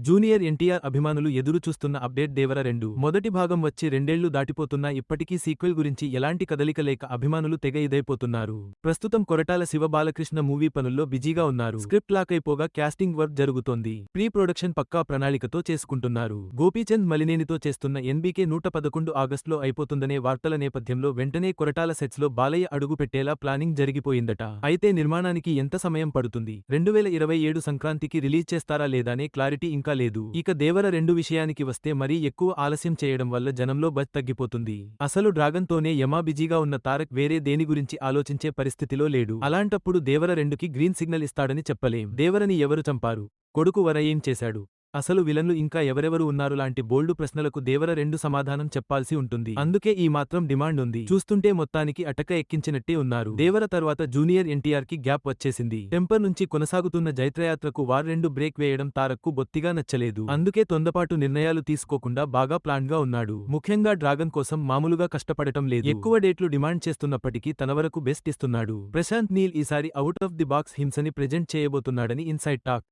Junior NTR అభిమానులు ఎదురు చూస్తున్న అప్డేట్ దేవర 2 మొదటి భాగం వచ్చి రెండేళ్లు దాటిపోతున్నా ఇప్పటికీ సీక్వెల్ గురించి ఎలాంటి కదలిక లేక అభిమానులు తెగ ఇదైపోతున్నారు. ప్రస్తుతం కొరటాల శివ బాలకృష్ణ మూవీ పనుల్లో బిజీగా ఉన్నారు. స్క్రిప్ట్ లాకైపోగా క్యాస్టింగ్ వర్క్ జరుగుతోంది. ప్రీ ప్రొడక్షన్ పక్కా ప్రణాళికతో చేసుకుంటున్నారు. గోపీచంద్ మలినేనితో చేస్తున్న ఎన్బీకే 111 ఆగస్టులో అయిపోతుందనే వార్తల నేపథ్యంలో వెంటనే కొరటాల సెట్స్లో బాలయ్య అడుగు పెట్టేలా ప్లానింగ్ జరిగిపోయిందట. అయితే నిర్మాణానికి ఎంత సమయం పడుతుంది, 2027 సంక్రాంతికి రిలీజ్ చేస్తారా లేదానే క్లారిటీ ఇంకా లేదు. ఇక దేవర 2 విషయానికి వస్తే మరీ ఎక్కువ ఆలస్యం చేయడం వల్ల జనంలో బజ్ తగ్గిపోతుంది. అసలు డ్రాగన్ తోనే యమా బిజీగా ఉన్న తారక్ వేరే దేని గురించి ఆలోచించే పరిస్థితిలో లేడు. అలాంటప్పుడు దేవర 2కి గ్రీన్ సిగ్నల్ ఇస్తాడని చెప్పలేం. దేవరని ఎవరు చంపారు, కొడుకు వర ఏం చేశాడు, అసలు విలన్లు ఇంకా ఎవరెవరు ఉన్నారు లాంటి బోల్డు ప్రశ్నలకు దేవర 2 సమాధానం చెప్పాల్సి ఉంటుంది. అందుకే ఈ మాత్రం డిమాండ్ ఉంది. చూస్తుంటే మొత్తానికి అటక ఎక్కించినట్టే ఉన్నారు. దేవర తర్వాత జూనియర్ ఎన్టీఆర్ కి గ్యాప్ వచ్చేసింది. టెంపర్ నుంచి కొనసాగుతున్న జైత్రయాత్రకు వార్ 2 బ్రేక్ వేయడం తారక్కు బొత్తిగా నచ్చలేదు. అందుకే తొందపాటు నిర్ణయాలు తీసుకోకుండా బాగా ప్లాన్ గా ఉన్నాడు. ముఖ్యంగా డ్రాగన్ కోసం మామూలుగా కష్టపడటం లేదు. ఎక్కువ డేట్లు డిమాండ్ చేస్తున్నప్పటికీ తన వరకు బెస్ట్ ఇస్తున్నాడు. ప్రశాంత్ నీల్ ఈసారి అవుట్ ఆఫ్ ది బాక్స్ హింసని ప్రెజెంట్ చేయబోతున్నాడని ఇన్సైడ్ టాక్.